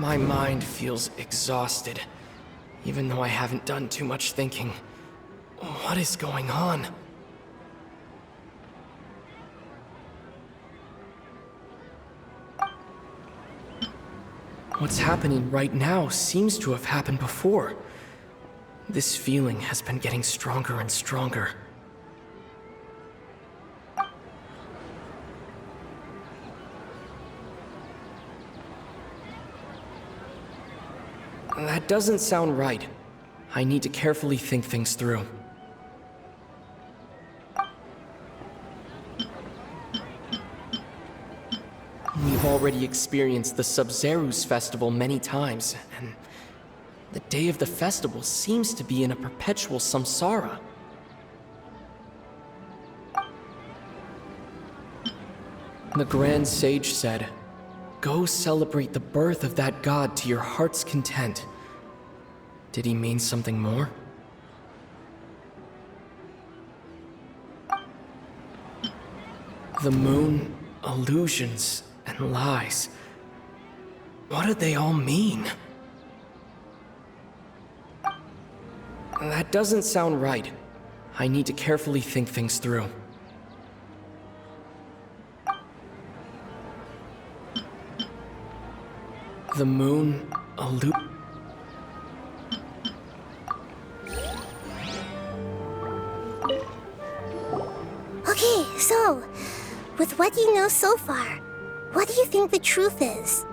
My mind feels exhausted, even though I haven't done too much thinking. What is going on? What's happening right now seems to have happened before. This feeling has been getting stronger and stronger. That doesn't sound right. I need to carefully think things through. We've already experienced the Sub-Zeru's festival many times, and the day of the festival seems to be in a perpetual samsara. The Grand Sage said, "Go celebrate the birth of that god to your heart's content." Did he mean something more? The moon, illusions, and lies. What do they all mean? That doesn't sound right. I need to carefully think things through. The moon, Okay, so, with what you know so far, what do you think the truth is?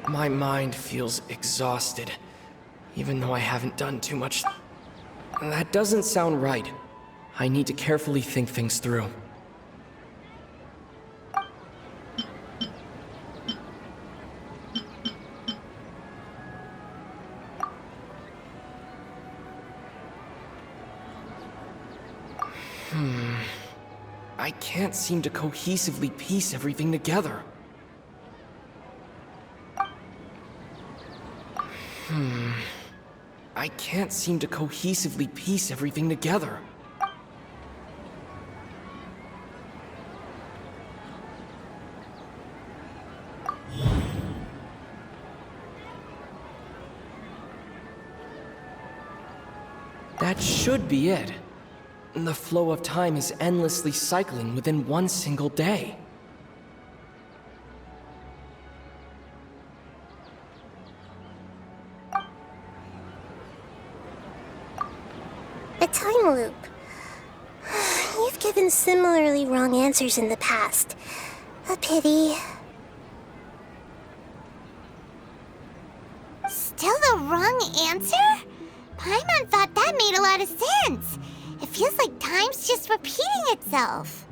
My mind feels exhausted, even though I haven't done too much. That doesn't sound right. I need to carefully think things through. I can't seem to cohesively piece everything together. I can't seem to cohesively piece everything together. That should be it. The flow of time is endlessly cycling within one single day. A time loop. You've given similarly wrong answers in the past. A pity. Still the wrong answer? Paimon thought that made a lot of sense. It feels like time's just repeating itself.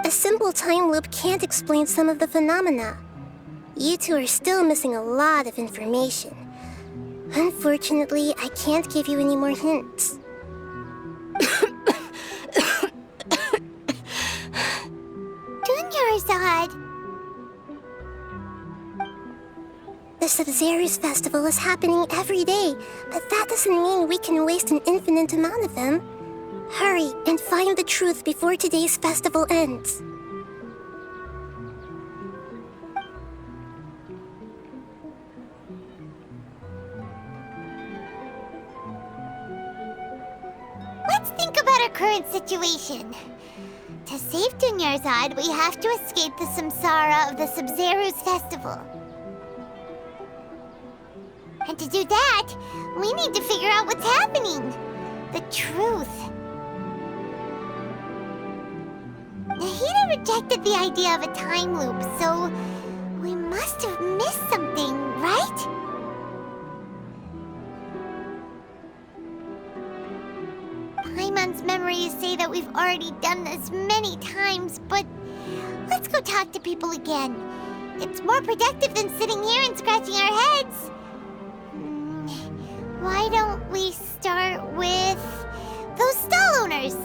A simple time loop can't explain some of the phenomena. You two are still missing a lot of information. Unfortunately, I can't give you any more hints. Dunyarzad! The Sub-Zeru's festival is happening every day, but that doesn't mean we can waste an infinite amount of them. Hurry and find the truth before today's festival ends. Let's think about our current situation. To save Dunyarzad, we have to escape the samsara of the Sub-Zeru's festival. And to do that, we need to figure out what's happening. The truth. Nahida rejected the idea of a time loop, so we must have missed something, right? Paimon's memories say that we've already done this many times, but let's go talk to people again. It's more productive than sitting here and scratching our heads. why don't we start with those stall owners?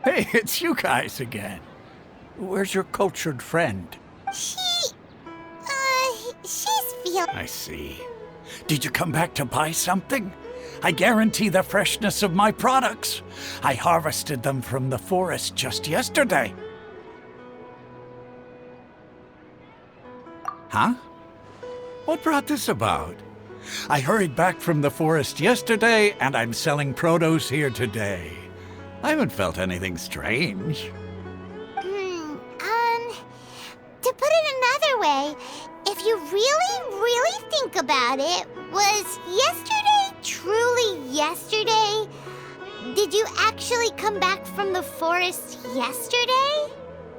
Hey, it's you guys again. Where's your cultured friend? She's feeling... I see. Did you come back to buy something? I guarantee the freshness of my products. I harvested them from the forest just yesterday. Huh? What brought this about? I hurried back from the forest yesterday, and I'm selling produce here today. I haven't felt anything strange. To put it another way, if you really think about it, was yesterday truly yesterday? Did you actually come back from the forest yesterday?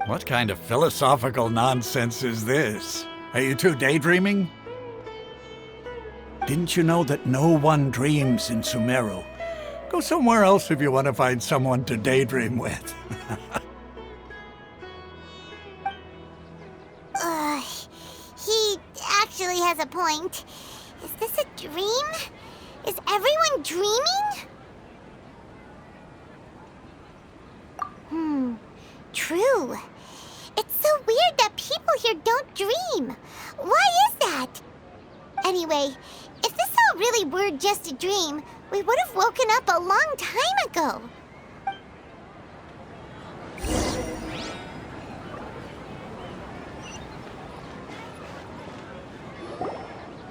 What kind of philosophical nonsense is this? Are you two daydreaming? Didn't you know that no one dreams in Sumero? Go somewhere else if you want to find someone to daydream with. He actually has a point. Is this a dream? Is everyone dreaming? True. It's so weird that people here don't dream. Why is that? Anyway, if this all really were just a dream, we would have woken up a long time ago.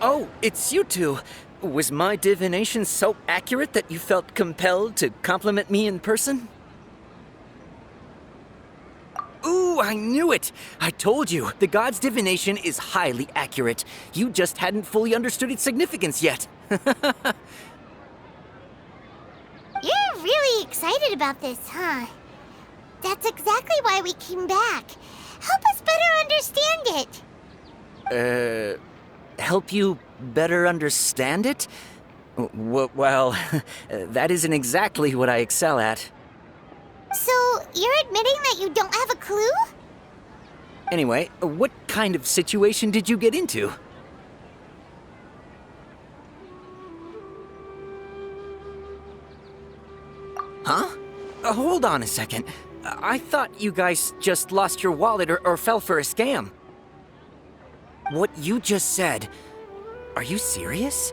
Oh, it's you two. Was my divination so accurate that you felt compelled to compliment me in person? Ooh, I knew it! I told you, the god's divination is highly accurate. You just hadn't fully understood its significance yet. You're really excited about this, huh? That's exactly why we came back. Help us better understand it. Help you better understand it? Well, that isn't exactly what I excel at. So, you're admitting that you don't have a clue? Anyway, what kind of situation did you get into? Huh? Hold on a second. I thought you guys just lost your wallet or fell for a scam. What you just said, are you serious?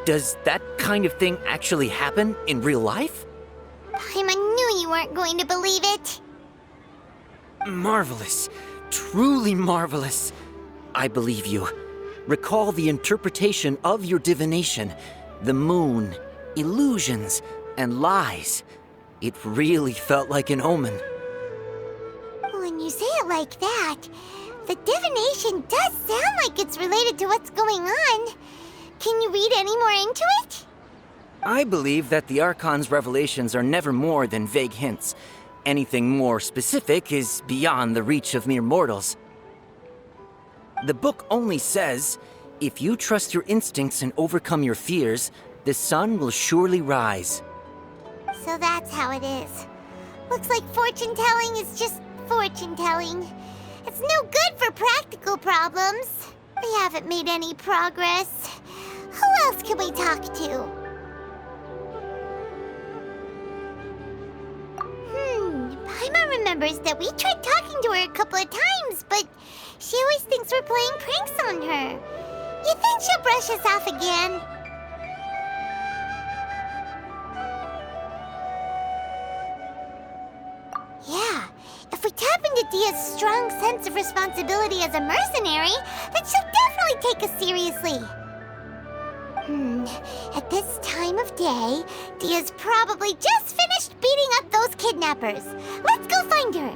Does that kind of thing actually happen in real life? Paimon knew you weren't going to believe it. Marvelous. Truly marvelous. I believe you. Recall the interpretation of your divination. The moon, illusions, and lies. It really felt like an omen. When you say it like that, the divination does sound like it's related to what's going on. Can you read any more into it? I believe that the Archon's revelations are never more than vague hints. Anything more specific is beyond the reach of mere mortals. The book only says, if you trust your instincts and overcome your fears, the sun will surely rise. So that's how it is. Looks like fortune-telling is just fortune-telling. It's no good for practical problems. We haven't made any progress. Who else can we talk to? Paimon remembers that we tried talking to her a couple of times, but she always thinks we're playing pranks on her. You think she'll brush us off again? Yeah, if we tap into Dia's strong sense of responsibility as a mercenary, then she'll definitely take us seriously. At this time of day, Dia's probably just finished beating up those kidnappers. Let's go find her.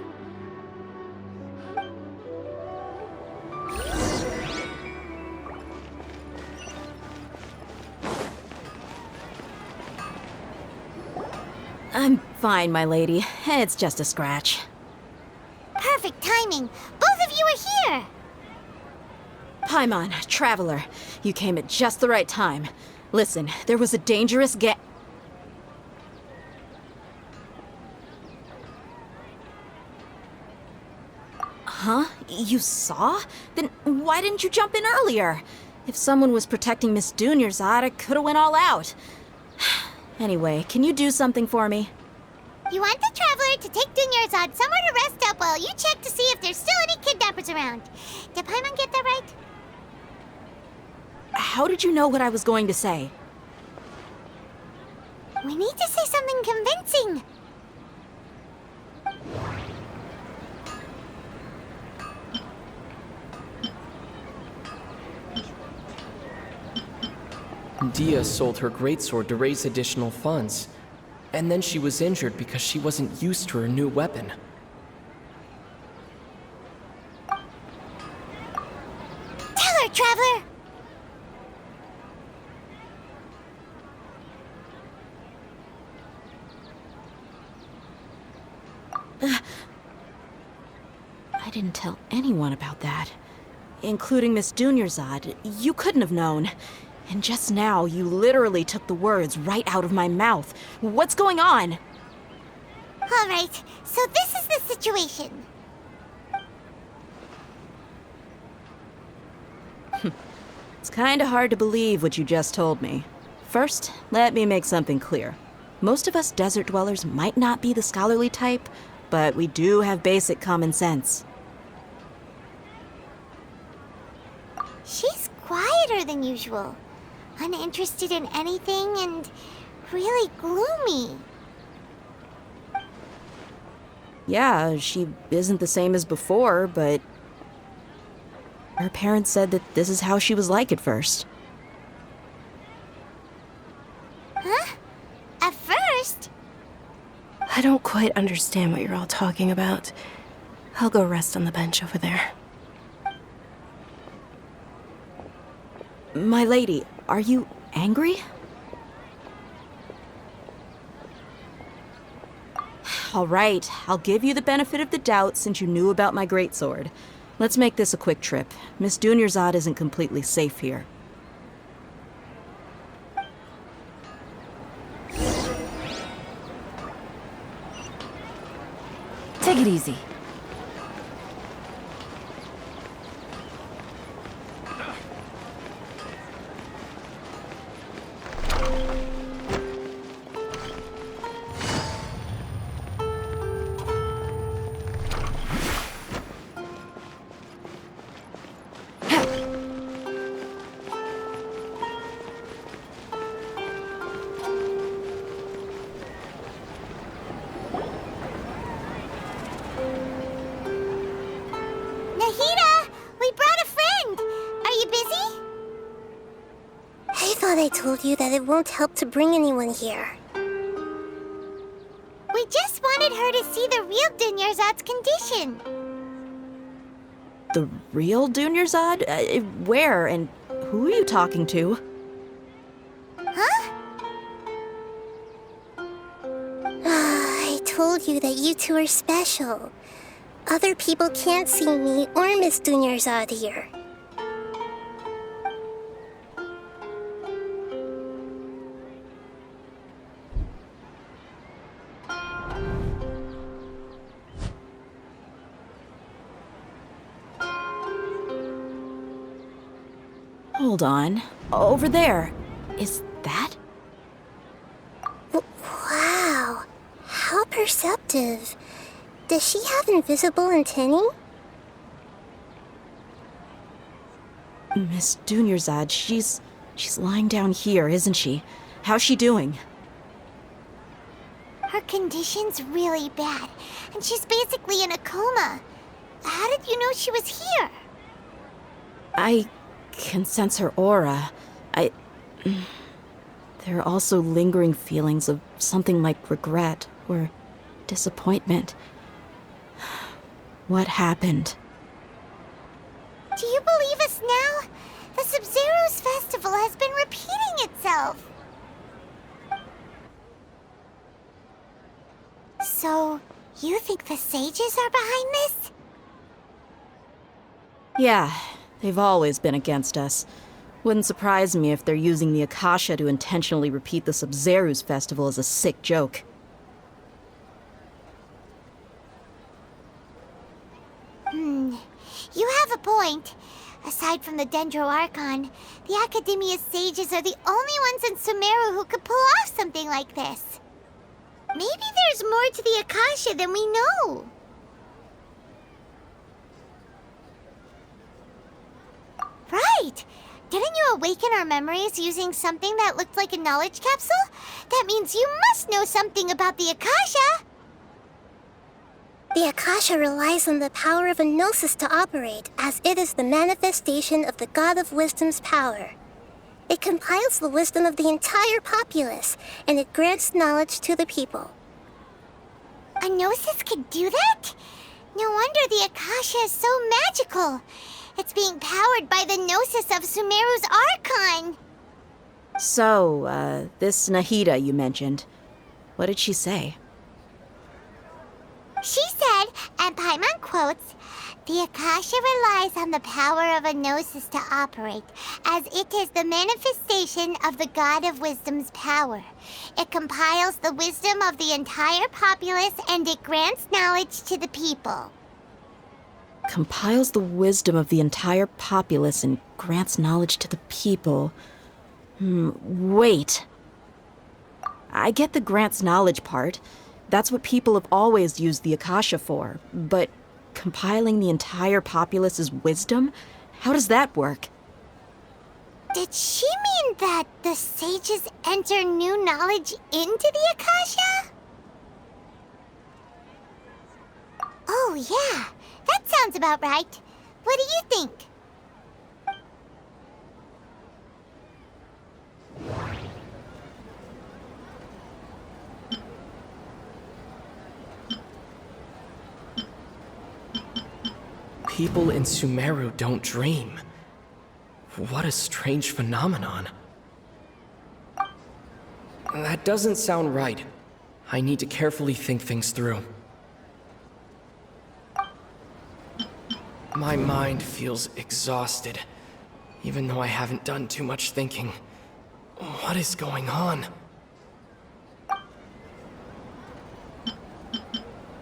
I'm fine, my lady. It's just a scratch. Perfect timing. Both of you are here. Paimon, Traveler, you came at just the right time. Listen, there was a dangerous Huh? You saw? Then why didn't you jump in earlier? If someone was protecting Miss Dunyarzad, I could've went all out. Anyway, can you do something for me? You want the Traveler to take Dunyarzad somewhere to rest up while you check to see if there's still any kidnappers around. Did Paimon get that right? How did you know what I was going to say? We need to say something convincing. Dia sold her greatsword to raise additional funds. And then she was injured because she wasn't used to her new weapon. Tell her, Traveler! I didn't tell anyone about that. Including Miss Dunyarzad. You couldn't have known. And just now, you literally took the words right out of my mouth. What's going on? All right, so this is the situation. It's kinda hard to believe what you just told me. First, let me make something clear. Most of us desert dwellers might not be the scholarly type, but we do have basic common sense. She's quieter than usual. Uninterested in anything and really gloomy. Yeah, she isn't the same as before, but her parents said that this is how she was like at first. Huh? At first? I don't quite understand what you're all talking about. I'll go rest on the bench over there. My lady, are you angry? All right, I'll give you the benefit of the doubt since you knew about my greatsword. Let's make this a quick trip. Miss Dunyarzad isn't completely safe here. Take it easy. I told you that it won't help to bring anyone here. We just wanted her to see the real Dunyarzad's condition. The real Dunyarzad? Where and who are you talking to? Huh? I told you that you two are special. Other people can't see me or Miss Dunyarzad here. Hold on. Over there. Is that? Wow. How perceptive. Does she have invisible antennae? Miss Dunyarzad, she's lying down here, isn't she? How's she doing? Her condition's really bad, and she's basically in a coma. How did you know she was here? I can sense her aura. There are also lingering feelings of something like regret or disappointment. What happened? Do you believe us now? The Sub-Zero's festival has been repeating itself. You think the sages are behind this? Yeah, they've always been against us. Wouldn't surprise me if they're using the Akasha to intentionally repeat the Sub-Zeru's festival as a sick joke. You have a point. Aside from the Dendro Archon, the Academia's sages are the only ones in Sumero who could pull off something like this. Maybe there's more to the Akasha than we know. Right! Didn't you awaken our memories using something that looked like a knowledge capsule? That means you must know something about the Akasha! The Akasha relies on the power of a gnosis to operate, as it is the manifestation of the God of Wisdom's power. It compiles the wisdom of the entire populace, and it grants knowledge to the people. A gnosis could do that? No wonder the Akasha is so magical. It's being powered by the gnosis of Sumeru's Archon. So, this Nahida you mentioned, what did she say? She said, and Paimon quotes, "The Akasha relies on the power of a gnosis to operate, as it is the manifestation of the God of Wisdom's power. It compiles the wisdom of the entire populace and it grants knowledge to the people." Compiles the wisdom of the entire populace and grants knowledge to the people. Wait. I get the grants knowledge part. That's what people have always used the Akasha for. But compiling the entire populace's wisdom? How does that work? Did she mean that the sages enter new knowledge into the Akasha? Oh yeah, that sounds about right. What do you think? People in Sumero don't dream. What a strange phenomenon. That doesn't sound right. I need to carefully think things through. My mind feels exhausted, even though I haven't done too much thinking. What is going on?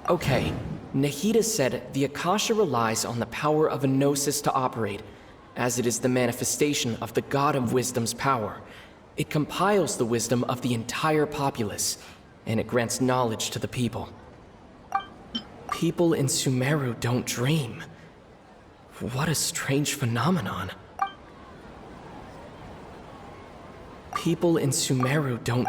Okay, Nahida said the Akasha relies on the power of a gnosis to operate, as it is the manifestation of the God of Wisdom's power. It compiles the wisdom of the entire populace, and it grants knowledge to the people. People in Sumero don't dream. What a strange phenomenon. People in Sumero don't...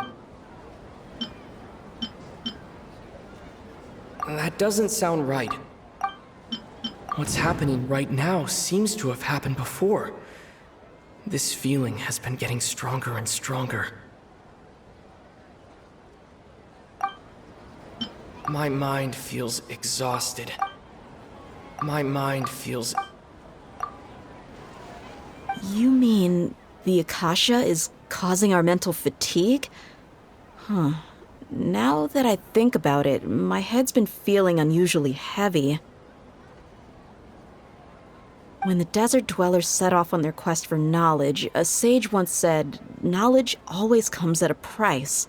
That doesn't sound right. What's happening right now seems to have happened before. This feeling has been getting stronger and stronger. My mind feels exhausted. My mind feels... You mean the Akasha is causing our mental fatigue? Huh. Now that I think about it, my head's been feeling unusually heavy. When the desert dwellers set off on their quest for knowledge, a sage once said, knowledge always comes at a price.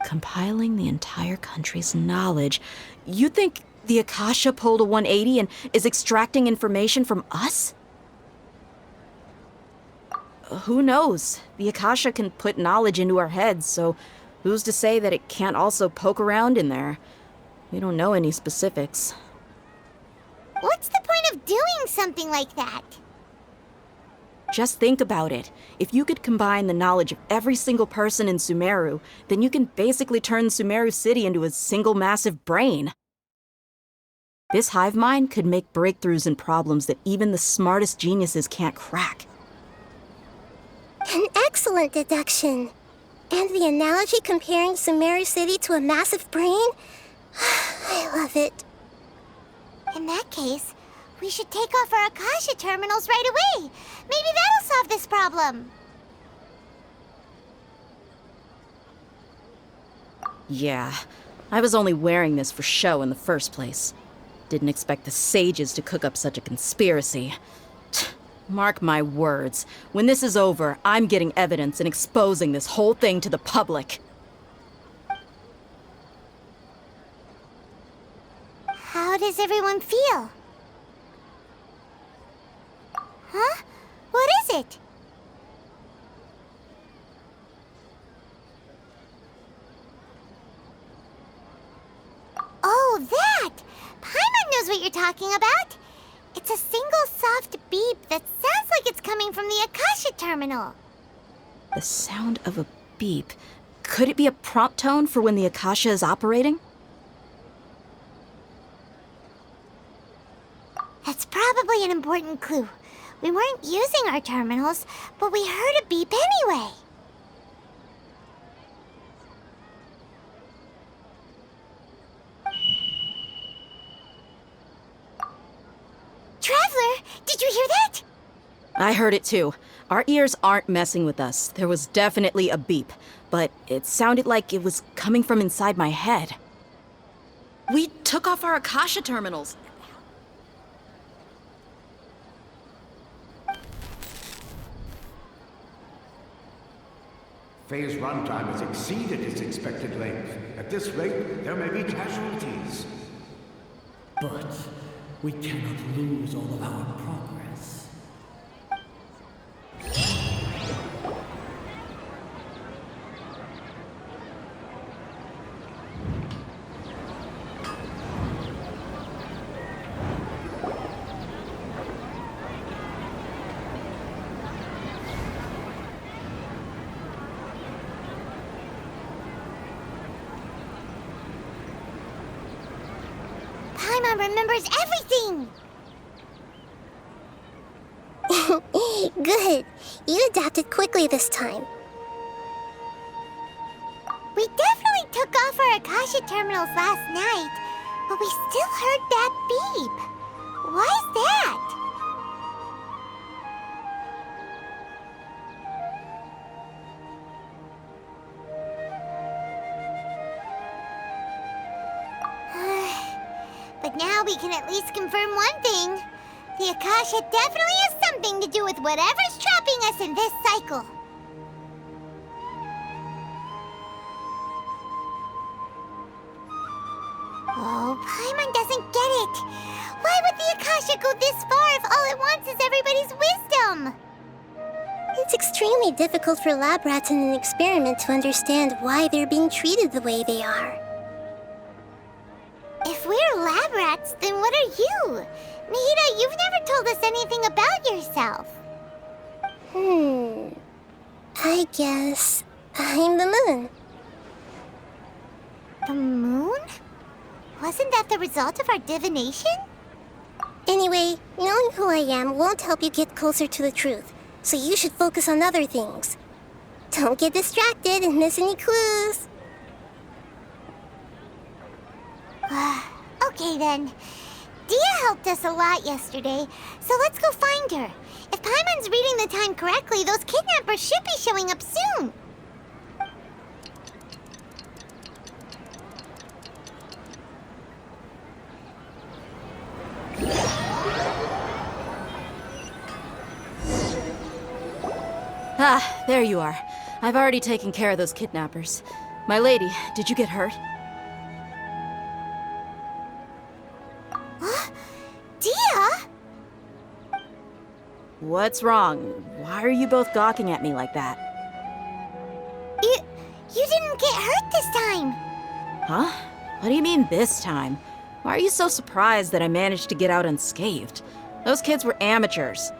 Compiling the entire country's knowledge. You think the Akasha pulled a 180 and is extracting information from us? Who knows? The Akasha can put knowledge into our heads, so who's to say that it can't also poke around in there? We don't know any specifics. What's the point of doing something like that? Just think about it. If you could combine the knowledge of every single person in Sumero, then you can basically turn Sumeru City into a single massive brain. This hive mind could make breakthroughs in problems that even the smartest geniuses can't crack. An excellent deduction. And the analogy comparing Sumeru City to a massive brain? I love it. In that case, we should take off our Akasha terminals right away. Maybe that'll solve this problem. Yeah, I was only wearing this for show in the first place. Didn't expect the sages to cook up such a conspiracy. Mark my words, when this is over, I'm getting evidence and exposing this whole thing to the public. How does everyone feel? Huh? What is it? Oh, that! Paimon knows what you're talking about. It's a single soft beep that sounds like it's coming from the Akasha terminal. The sound of a beep. Could it be a prompt tone for when the Akasha is operating? That's probably an important clue. We weren't using our terminals, but we heard a beep anyway. Traveler, did you hear that? I heard it too. Our ears aren't messing with us. There was definitely a beep, but it sounded like it was coming from inside my head. We took off our Akasha terminals. Phase runtime has exceeded its expected length. At this rate, there may be casualties. But we cannot lose all of our progress. Paimon remembers everything! Good. You adapted quickly this time. We definitely took off our Akasha terminals last night, but we still heard that beep. Why is that? But now we can at least confirm one thing. The Akasha definitely has something to do with whatever's trapping us in this cycle. Oh, Paimon doesn't get it. Why would the Akasha go this far if all it wants is everybody's wisdom? It's extremely difficult for lab rats in an experiment to understand why they're being treated the way they are. If we're lab rats, then what are you? Nahida, you've never told us anything about yourself. I guess I'm the moon. The moon? Wasn't that the result of our divination? Anyway, knowing who I am won't help you get closer to the truth, so you should focus on other things. Don't get distracted and miss any clues. Okay then. Dia helped us a lot yesterday, so let's go find her. If Paimon's reading the time correctly, those kidnappers should be showing up soon. Ah, there you are. I've already taken care of those kidnappers. My lady, did you get hurt? Dia? What's wrong? Why are you both gawking at me like that? You didn't get hurt this time. Huh? What do you mean this time? Why are you so surprised that I managed to get out unscathed? Those kids were amateurs.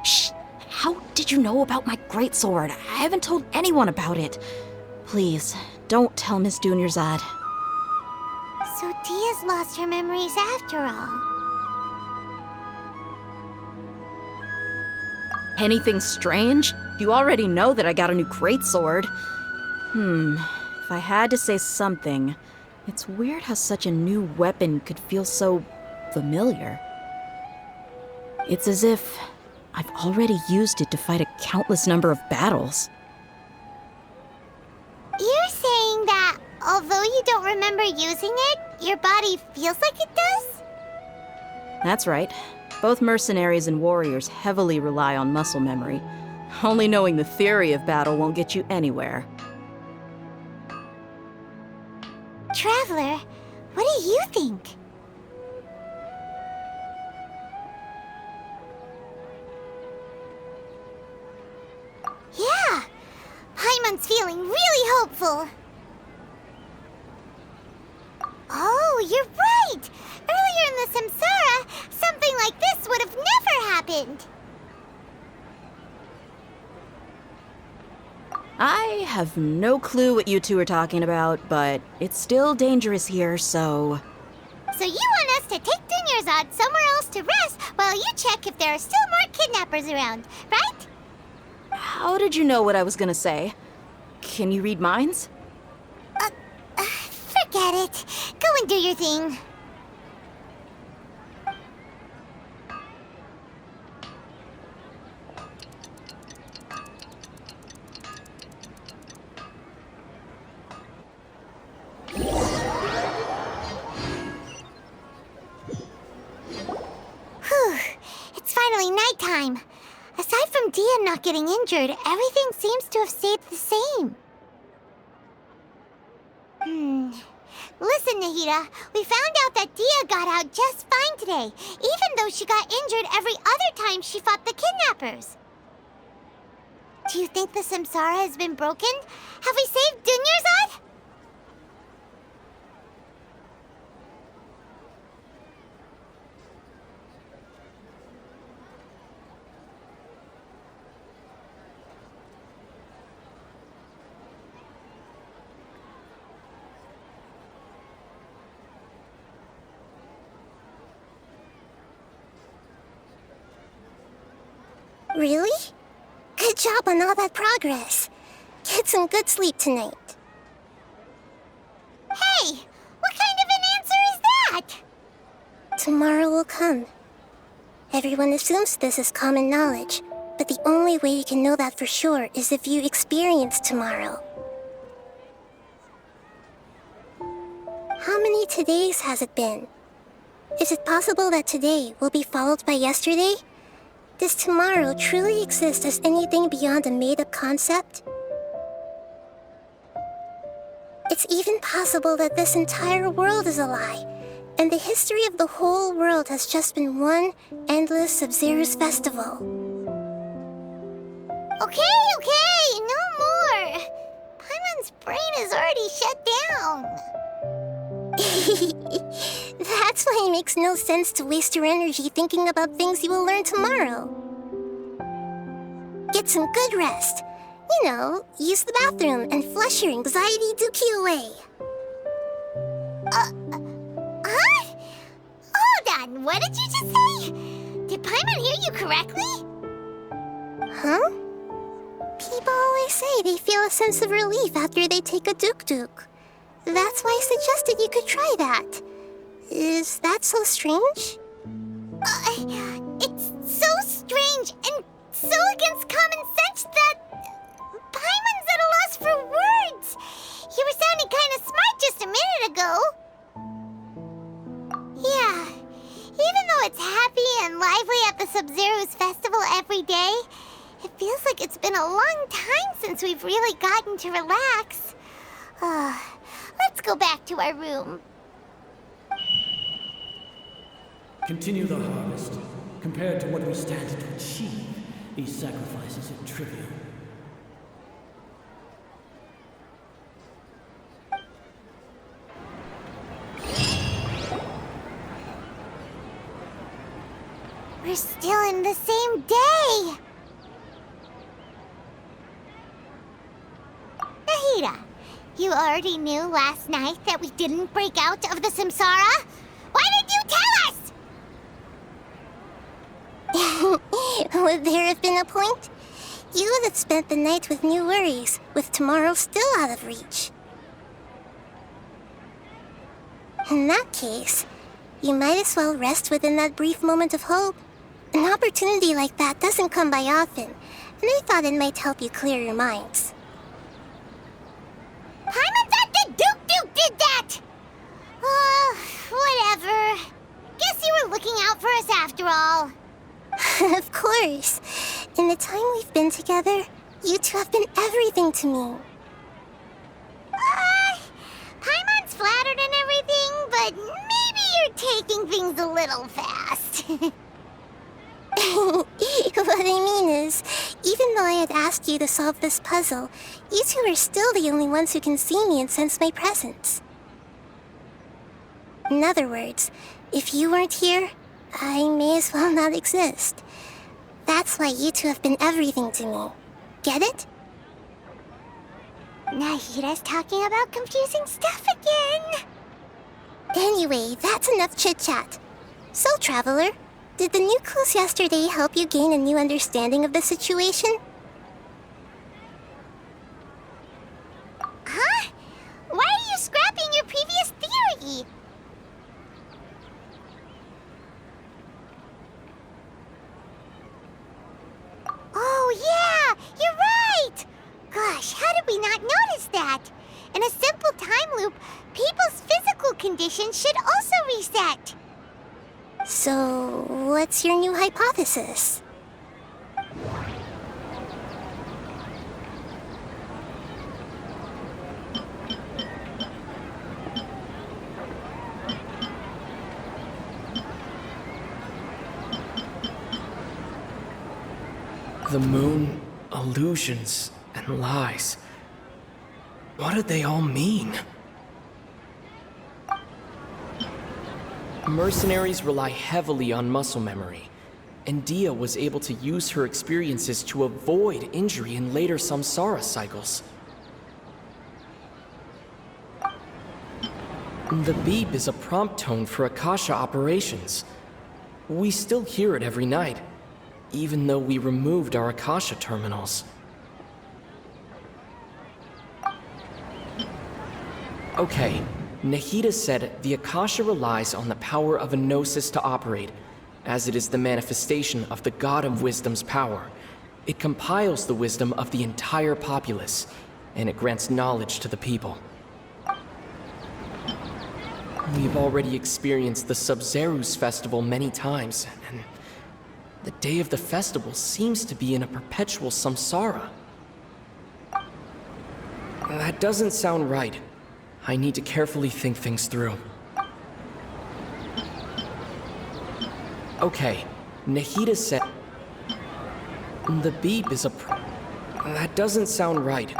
Shh! How did you know about my greatsword? I haven't told anyone about it. Please, don't tell Miss Dunyarzad. So Dia's lost her memories after all. Anything strange? You already know that I got a new greatsword. If I had to say something, it's weird how such a new weapon could feel so familiar. It's as if I've already used it to fight a countless number of battles. You're saying that although you don't remember using it, your body feels like it does? That's right. Both mercenaries and warriors heavily rely on muscle memory. Only knowing the theory of battle won't get you anywhere. Traveler, what do you think? Yeah, Paimon's feeling really hopeful. Oh, you're right! Earlier in the Samsara, something like this would have never happened. I have no clue what you two are talking about, but it's still dangerous here, so... So you want us to take Dunyarzad somewhere else to rest while you check if there are still more kidnappers around, right? How did you know what I was gonna say? Can you read minds? Forget it. Go and do your thing. Whew. It's finally nighttime. Aside from Dia not getting injured, everything seems to have stayed the same. Listen, Nahida, we found out that Dia got out just fine today, even though she got injured every other time she fought the kidnappers. Do you think the Samsara has been broken? Have we saved Dunyarzad? Really? Good job on all that progress. Get some good sleep tonight. Hey, what kind of an answer is that? Tomorrow will come. Everyone assumes this is common knowledge, but the only way you can know that for sure is if you experience tomorrow. How many todays has it been? Is it possible that today will be followed by yesterday? Does tomorrow truly exist as anything beyond a made-up concept? It's even possible that this entire world is a lie, and the history of the whole world has just been one endless Sub-Zero's festival. Okay, no more. Paimon's brain is already shut down. That's why it makes no sense to waste your energy thinking about things you will learn tomorrow. Get some good rest. You know, use the bathroom and flush your anxiety dookie away. Huh? Hold on, what did you just say? Did Paimon hear you correctly? Huh? People always say they feel a sense of relief after they take a duk-duk. That's why I suggested you could try that. Is that so strange? It's so strange and so against common sense that Paimon's at a loss for words. You were sounding kind of smart just a minute ago. Yeah, even though it's happy and lively at the Sub-Zero's festival every day, it feels like it's been a long time since we've really gotten to relax. Let's go back to our room. Continue the harvest. Compared to what we stand to achieve, these sacrifices are trivial. We're still in the same day. Nahida, you already knew last night that we didn't break out of the Samsara? Why did you tell us? Would there have been a point? You would have spent the night with new worries, with tomorrow still out of reach. In that case, you might as well rest within that brief moment of hope. An opportunity like that doesn't come by often, and I thought it might help you clear your minds. Paimon thought the Duke did that! Whatever. Guess you were looking out for us after all. Of course. In the time we've been together, you two have been everything to me. Paimon's flattered and everything, but maybe you're taking things a little fast. What I mean is, even though I had asked you to solve this puzzle, you two are still the only ones who can see me and sense my presence. In other words, if you weren't here, I may as well not exist. That's why you two have been everything to me. Get it? Nahira's talking about confusing stuff again. Anyway, that's enough chit-chat. So, Traveler, did the new clues yesterday help you gain a new understanding of the situation? Huh? Why are you scrapping your previous theory? Oh, yeah! You're right! Gosh, how did we not notice that? In a simple time loop, people's physical conditions should also reset. So, what's your new hypothesis? The moon, illusions, and lies. What do they all mean? Mercenaries rely heavily on muscle memory, and Dia was able to use her experiences to avoid injury in later samsara cycles. The beep is a prompt tone for Akasha operations. We still hear it every night, even though we removed our Akasha terminals. Okay, Nahida said the Akasha relies on the power of a gnosis to operate, as it is the manifestation of the God of Wisdom's power. It compiles the wisdom of the entire populace, and it grants knowledge to the people. We've already experienced the Sub-Zerus festival many times, and the day of the festival seems to be in a perpetual samsara. That doesn't sound right. I need to carefully think things through. Okay, Nahida said... The beep is a... That doesn't sound right.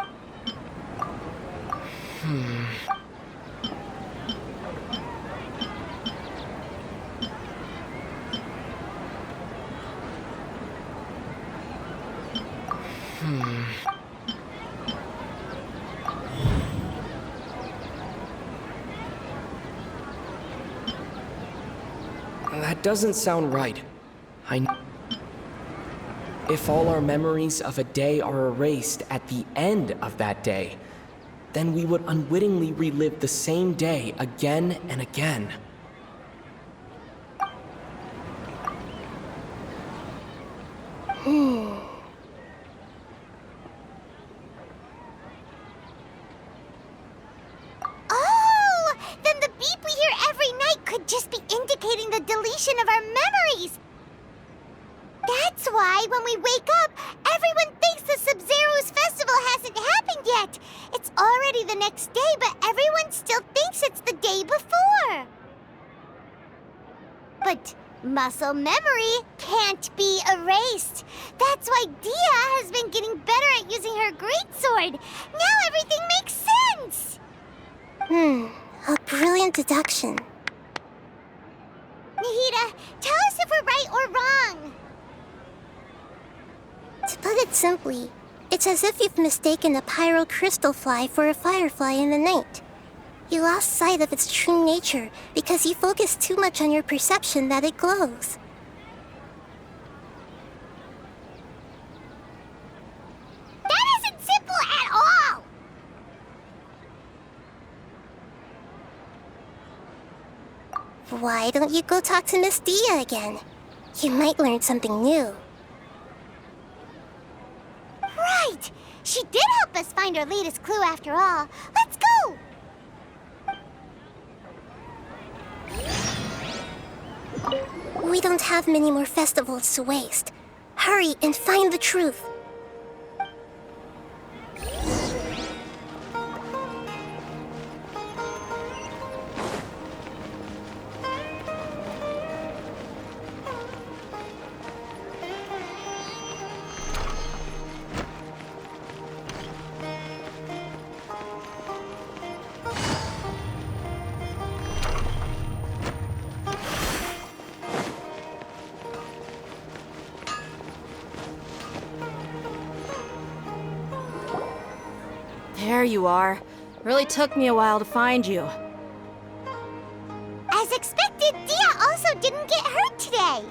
That doesn't sound right. If all our memories of a day are erased at the end of that day, then we would unwittingly relive the same day again and again. Oh! Then the beep we hear every night could just be indicating the deletion of our memories! That's why when we wake up, everyone thinks the Sub-Zero's festival hasn't happened yet! It's already the next day, but everyone still thinks it's the day before! But muscle memory can't be erased. That's why Dia has been getting better at using her greatsword. Now everything makes sense! A brilliant deduction. Nahida, tell us if we're right or wrong. To put it simply, it's as if you've mistaken a pyro crystal fly for a firefly in the night. You lost sight of its true nature because you focused too much on your perception that it glows. That isn't simple at all! Why don't you go talk to Miss Dia again? You might learn something new. Right! She did help us find our latest clue after all. Let's go! We don't have many more festivals to waste. Hurry and find the truth. There you are. Really took me a while to find you. As expected, Dia also didn't get hurt today.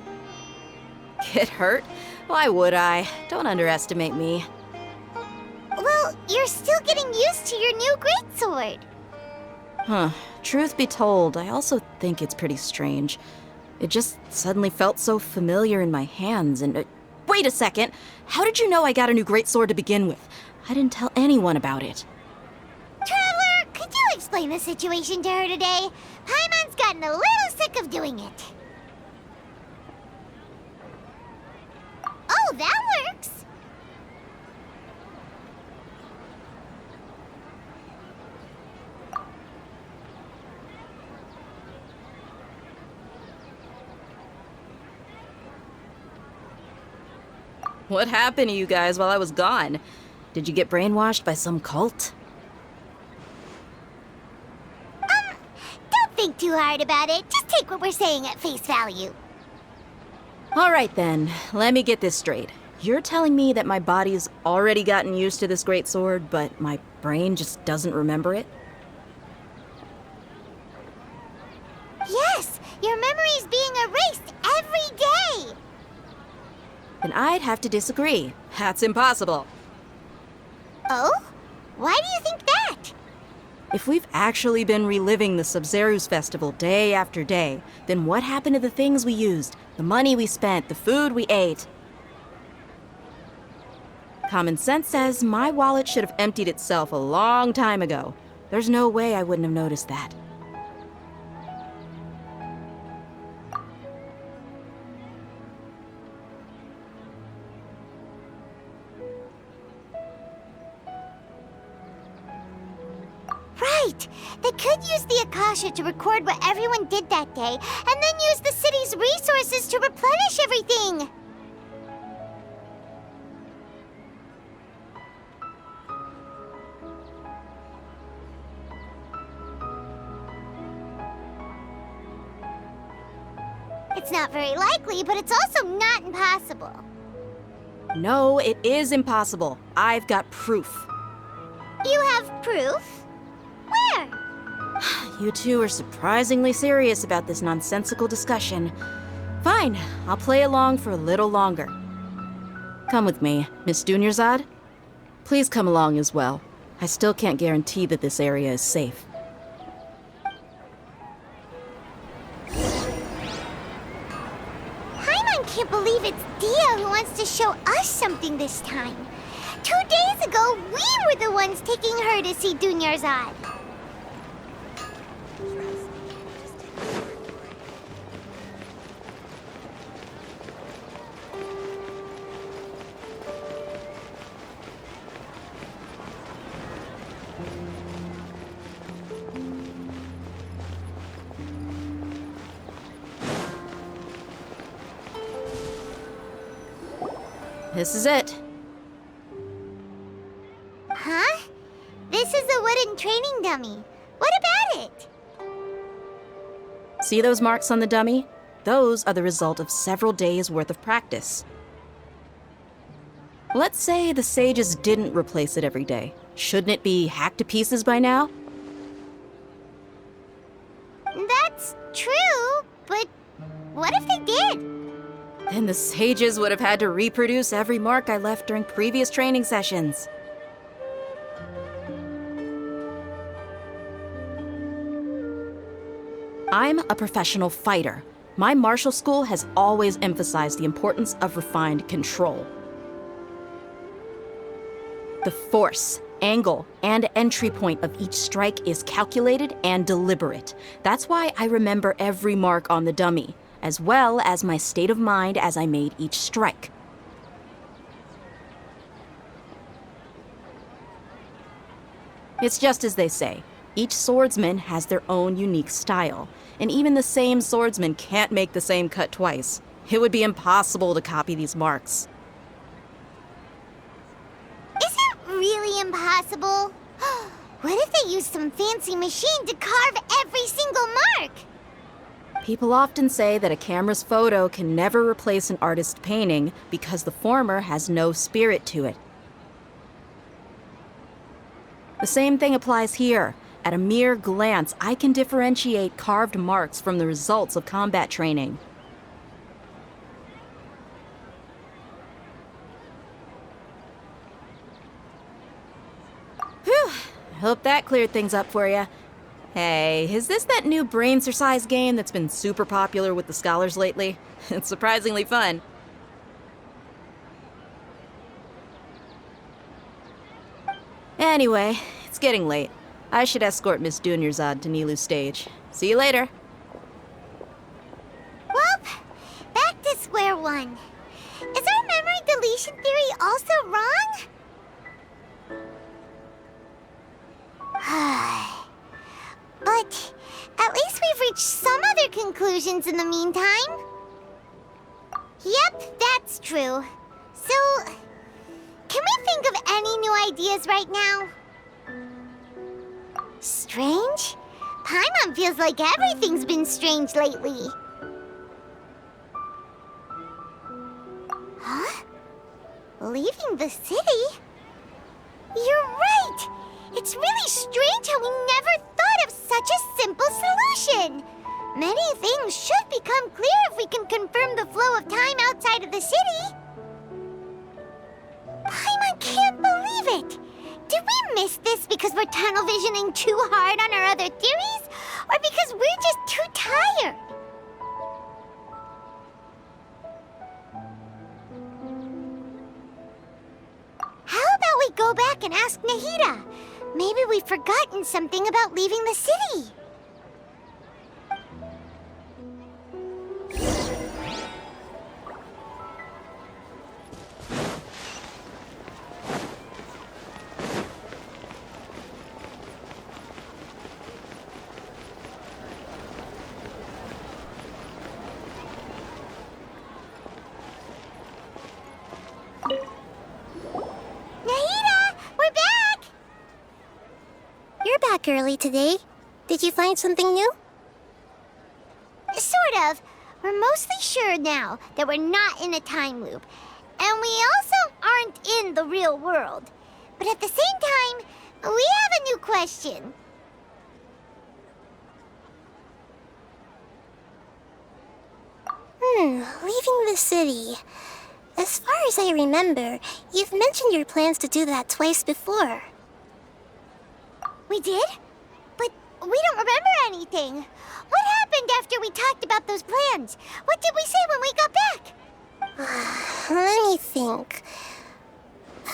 Get hurt? Why would I? Don't underestimate me. Well, you're still getting used to your new greatsword. Huh. Truth be told, I also think it's pretty strange. It just suddenly felt so familiar in my hands and... wait a second! How did you know I got a new greatsword to begin with? I didn't tell anyone about it. Traveler, could you explain the situation to her today? Paimon's gotten a little sick of doing it. Oh, that works. What happened to you guys while I was gone? Did you get brainwashed by some cult? Don't think too hard about it. Just take what we're saying at face value. All right then, let me get this straight. You're telling me that my body's already gotten used to this great sword, but my brain just doesn't remember it? Yes, your memory's being erased every day. Then I'd have to disagree. That's impossible. Oh? Why do you think that? If we've actually been reliving the Sub-Zeru's festival day after day, then what happened to the things we used, the money we spent, the food we ate? Common sense says my wallet should have emptied itself a long time ago. There's no way I wouldn't have noticed that. Right! They could use the Akasha to record what everyone did that day, and then use the city's resources to replenish everything! It's not very likely, but it's also not impossible. No, it is impossible. I've got proof. You have proof? Where? You two are surprisingly serious about this nonsensical discussion. Fine, I'll play along for a little longer. Come with me, Miss Dunyarzad. Please come along as well. I still can't guarantee that this area is safe. Paimon can't believe it's Dia who wants to show us something this time. 2 days ago, we were the ones taking her to see Dunyarzad. This is it. Huh? This is a wooden training dummy. What about it? See those marks on the dummy? Those are the result of several days' worth of practice. Let's say the sages didn't replace it every day. Shouldn't it be hacked to pieces by now? That's true, but what if they did? Then the sages would have had to reproduce every mark I left during previous training sessions. I'm a professional fighter. My martial school has always emphasized the importance of refined control. The force, angle, and entry point of each strike is calculated and deliberate. That's why I remember every mark on the dummy, as well as my state of mind as I made each strike. It's just as they say. Each swordsman has their own unique style, and even the same swordsman can't make the same cut twice. It would be impossible to copy these marks. Is it really impossible? What if they used some fancy machine to carve every single mark? People often say that a camera's photo can never replace an artist's painting because the former has no spirit to it. The same thing applies here. At a mere glance, I can differentiate carved marks from the results of combat training. Whew, I hope that cleared things up for you. Hey, is this that new brain exercise game that's been super popular with the scholars lately? It's surprisingly fun. Anyway, it's getting late. I should escort Miss Dunyarzad to Nilu's stage. See you later. Well, back to square one. Is our memory deletion theory also wrong? But at least we've reached some other conclusions in the meantime. Yep, that's true. So, can we think of any new ideas right now? Strange? Paimon feels like everything's been strange lately. Huh? Leaving the city? You're right! It's really strange how we never thought of such a simple solution! Many things should become clear if we can confirm the flow of time outside of the city. Paimon can't believe it! Did we miss this because we're tunnel visioning too hard on our other theories? Or because we're just too tired? How about we go back and ask Nahida? Maybe we've forgotten something about leaving the city. Early today. Did you find something new? Sort of. We're mostly sure now that we're not in a time loop. And we also aren't in the real world. But at the same time, we have a new question. Leaving the city. As far as I remember, you've mentioned your plans to do that twice before. We did? But we don't remember anything. What happened after we talked about those plans? What did we say when we got back? Let me think.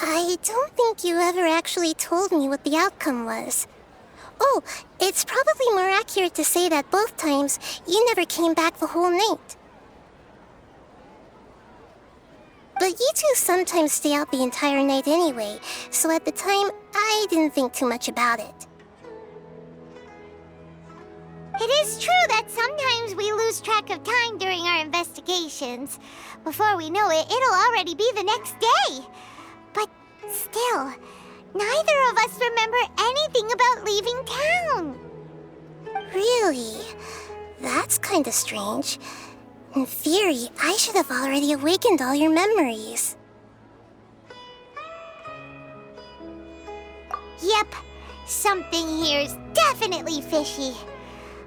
I don't think you ever actually told me what the outcome was. Oh, it's probably more accurate to say that both times you never came back the whole night. But you two sometimes stay out the entire night anyway, so at the time, I didn't think too much about it. It is true that sometimes we lose track of time during our investigations. Before we know it, it'll already be the next day. But still, neither of us remember anything about leaving town. Really? That's kinda strange. In theory, I should have already awakened all your memories. Yep, something here's definitely fishy.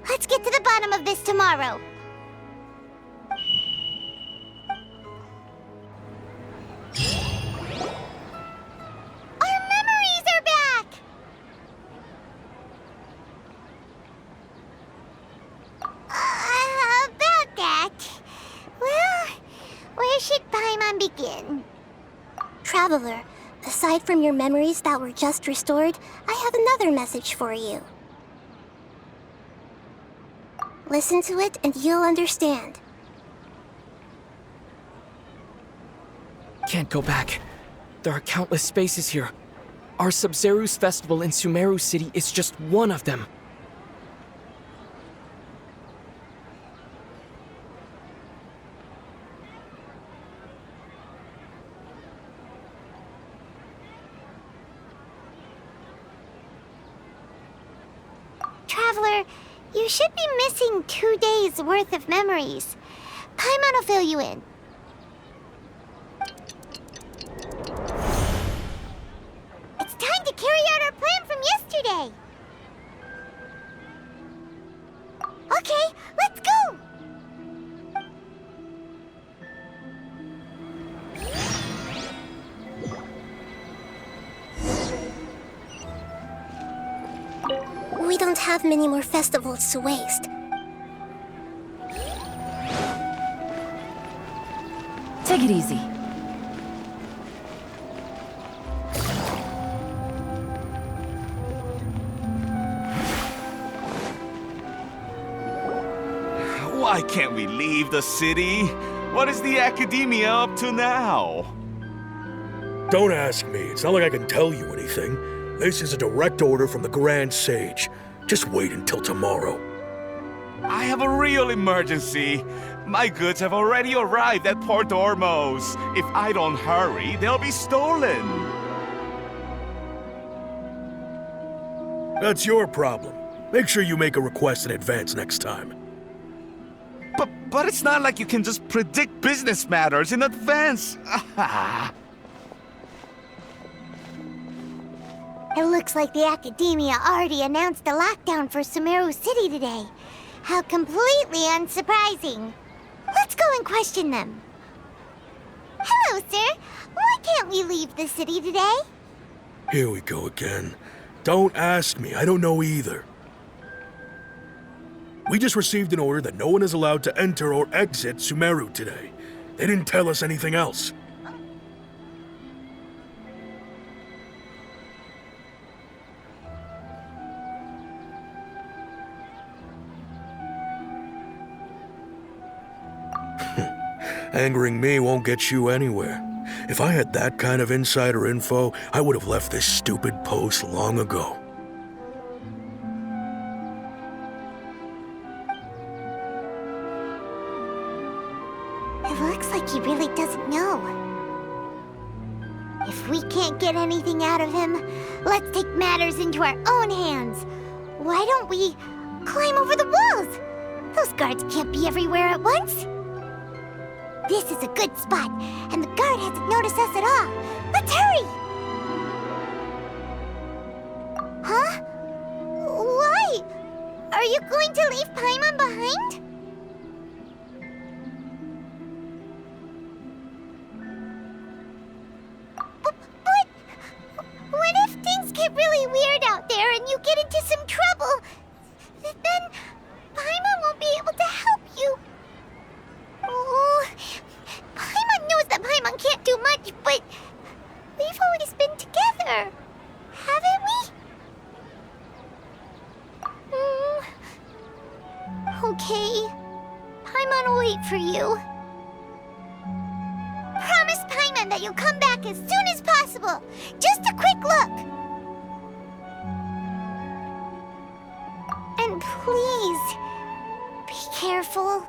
Let's get to the bottom of this tomorrow. Our memories are back! About that, Traveler, aside from your memories that were just restored, I have another message for you. Listen to it and you'll understand. Can't go back. There are countless spaces here. Our Sub-Zero's festival in Sumero City is just one of them. Traveler, you should be missing 2 days worth of memories. Paimon will fill you in. It's time to carry out our plan from yesterday. Okay, let's go! We don't have many more festivals to waste. Take it easy. Why can't we leave the city? What is the Academia up to now? Don't ask me. It's not like I can tell you anything. This is a direct order from the Grand Sage. Just wait until tomorrow. I have a real emergency. My goods have already arrived at Port Ormos. If I don't hurry, they'll be stolen. That's your problem. Make sure you make a request in advance next time. But it's not like you can just predict business matters in advance. It looks like the Academia already announced a lockdown for Sumero City today. How completely unsurprising. Let's go and question them. Hello, sir. Why can't we leave the city today? Here we go again. Don't ask me. I don't know either. We just received an order that no one is allowed to enter or exit Sumero today. They didn't tell us anything else. Angering me won't get you anywhere. If I had that kind of insider info, I would have left this stupid post long ago. It looks like he really doesn't know. If we can't get anything out of him, let's take matters into our own hands. Why don't we climb over the walls? Those guards can't be everywhere at once. This is a good spot, and the guard hasn't noticed us at all. Let's hurry! Huh? Why? Are you going to leave Paimon behind? But what if things get really weird out there and you get into some trouble? Then Paimon won't be able to help you. Oh, Paimon knows that Paimon can't do much, but we've always been together, haven't we? Okay. Paimon will wait for you. Promise Paimon that you'll come back as soon as possible. Just a quick look. And please, be careful.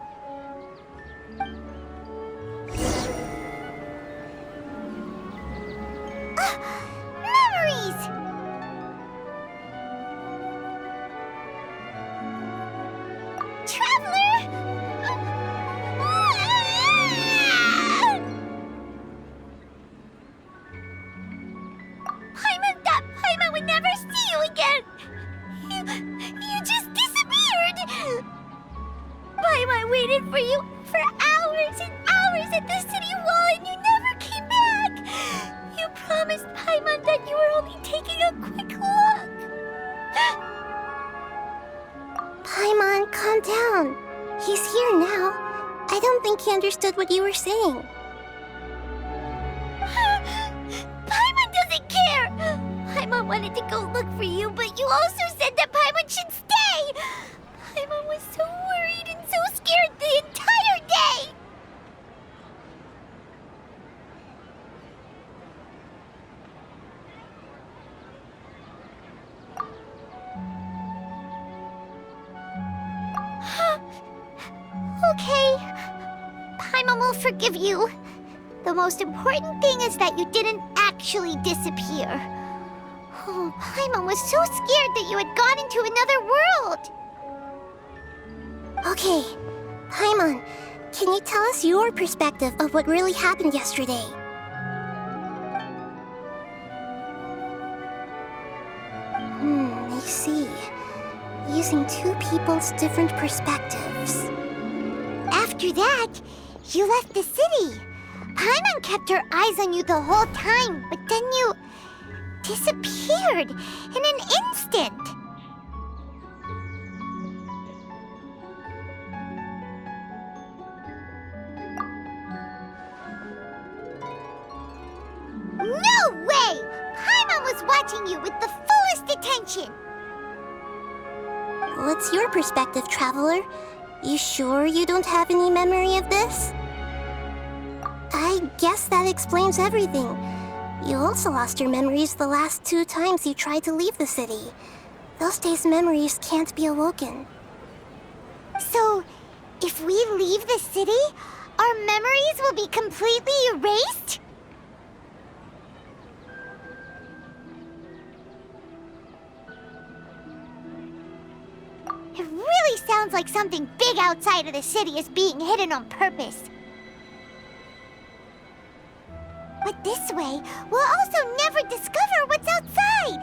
Memories! Traveler! Paimon thought Paimon would never see you again! You just disappeared! Paimon waited for you for hours and hours at the city wall and you never came back! You promised Paimon that you were only taking a quick look! Paimon, calm down. He's here now. I don't think he understood what you were saying. Paimon wanted to go look for you, but you also said that Paimon should stay! Paimon was so worried and so scared the entire day! Okay. Paimon will forgive you. The most important thing is that you didn't actually disappear. Oh, Paimon was so scared that you had gone into another world. Okay, Paimon, can you tell us your perspective of what really happened yesterday? I see. Using two people's different perspectives. After that, you left the city. Paimon kept her eyes on you the whole time, but then you disappeared in an instant. No way! Paimon was watching you with the fullest attention. What's your perspective, Traveler? You sure you don't have any memory of this? I guess that explains everything. You also lost your memories the last 2 times you tried to leave the city. Those days' memories can't be awoken. So, if we leave the city, our memories will be completely erased? It really sounds like something big outside of the city is being hidden on purpose. But this way, we'll also never discover what's outside!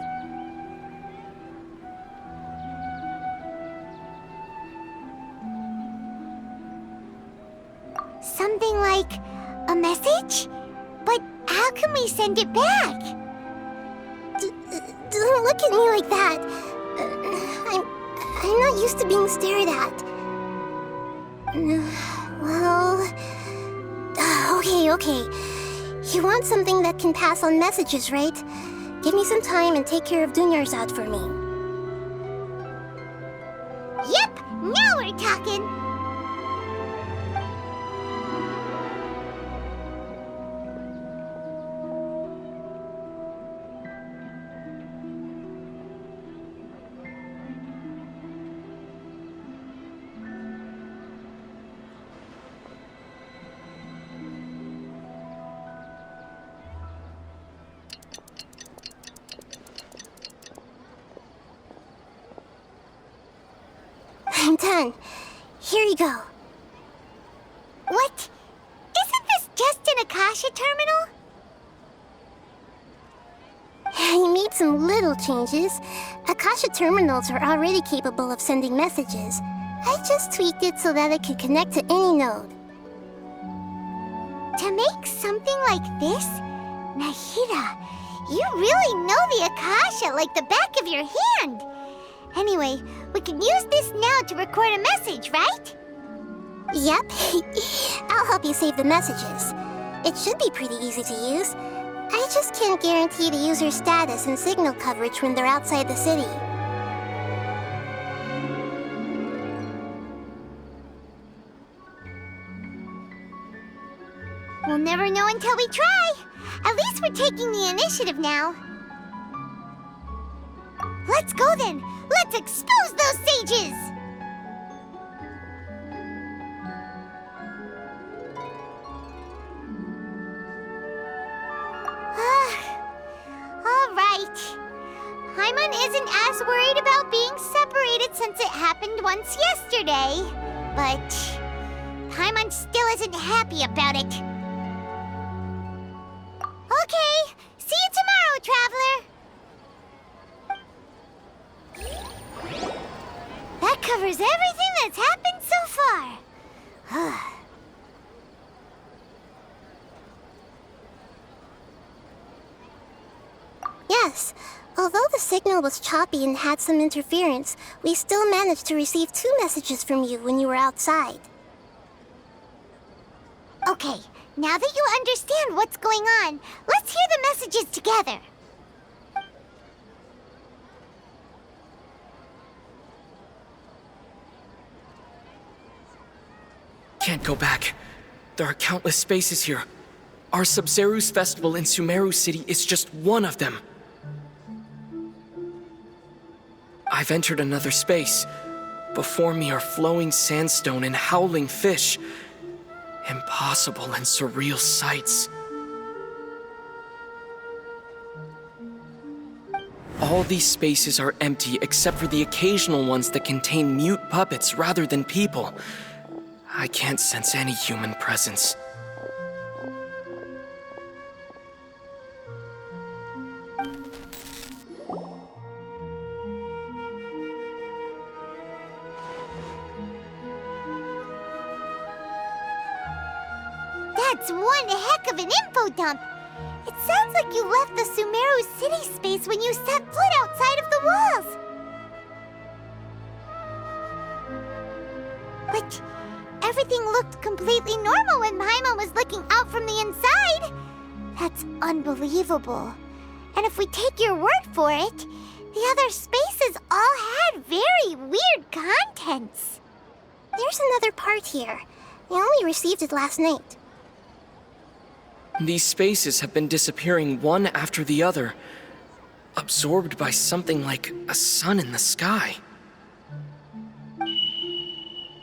Something like a message? But how can we send it back? Don't look at me like that. I'm not used to being stared at. Well... Okay. You want something that can pass on messages, right? Give me some time and take care of Dunyar's out for me. Yep, now we're talking! I'm done. Here you go. What? Isn't this just an Akasha terminal? You made some little changes. Akasha terminals are already capable of sending messages. I just tweaked it so that it could connect to any node. To make something like this? Nahida, you really know the Akasha like the back of your hand. Anyway, we can use this now to record a message, right? Yep. I'll help you save the messages. It should be pretty easy to use. I just can't guarantee the user's status and signal coverage when they're outside the city. We'll never know until we try. At least we're taking the initiative now. Let's go then. Let's expose those sages! Alright. Paimon isn't as worried about being separated since it happened once yesterday. But Paimon still isn't happy about it. Okay, see you tomorrow, Traveler! That covers everything that's happened so far. Yes. Although the signal was choppy and had some interference, we still managed to receive 2 messages from you when you were outside. Okay, now that you understand what's going on, let's hear the messages together. Can't go back. There are countless spaces here. Our Sub-Zeru's festival in Sumero City is just one of them. I've entered another space. Before me are flowing sandstone and howling fish. Impossible and surreal sights. All these spaces are empty except for the occasional ones that contain mute puppets rather than people. I can't sense any human presence. That's one heck of an info dump. It sounds like you left the Sumero city space when you set foot outside of the walls. But everything looked completely normal when Paimon was looking out from the inside. That's unbelievable. And if we take your word for it, the other spaces all had very weird contents. There's another part here. I only received it last night. These spaces have been disappearing one after the other, absorbed by something like a sun in the sky.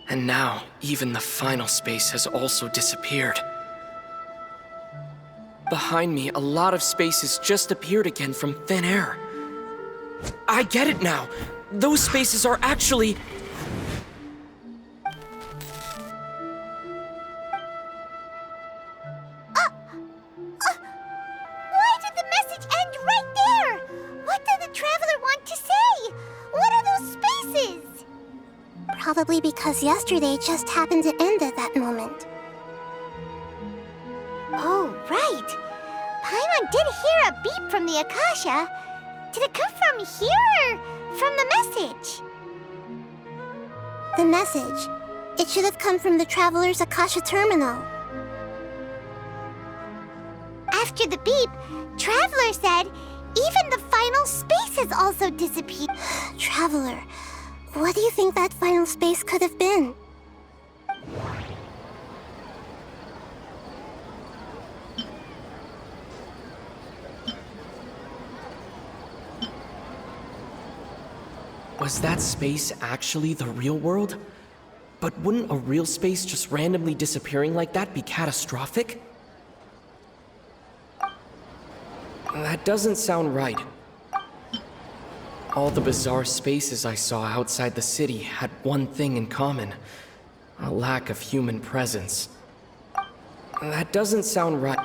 And now, even the final space has also disappeared. Behind me, a lot of spaces just appeared again from thin air. I get it now! Those spaces are actually... Why did the message end right there? What did the Traveler want to say? What are those spaces? Probably because yesterday just happened to end at that moment. Oh, right. Paimon did hear a beep from the Akasha. Did it come from here or from the message? The message. It should have come from the Traveler's Akasha terminal. After the beep, Traveler said even the final spaces also disappeared. Traveler, what do you think that final space could have been? Was that space actually the real world? But wouldn't a real space just randomly disappearing like that be catastrophic? That doesn't sound right. All the bizarre spaces I saw outside the city had one thing in common: a lack of human presence. That doesn't sound right.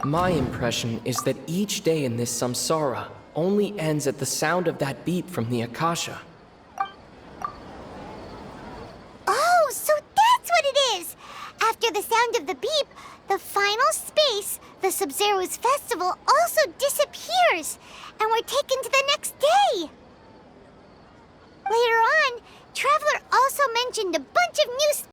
My impression is that each day in this samsara only ends at the sound of that beep from the Akasha. Oh, so that's what it is! After the sound of the beep, the final space, the Sub-Zero's festival, also disappears, and we're taken to the next day. Later on, Traveler also mentioned a bunch of new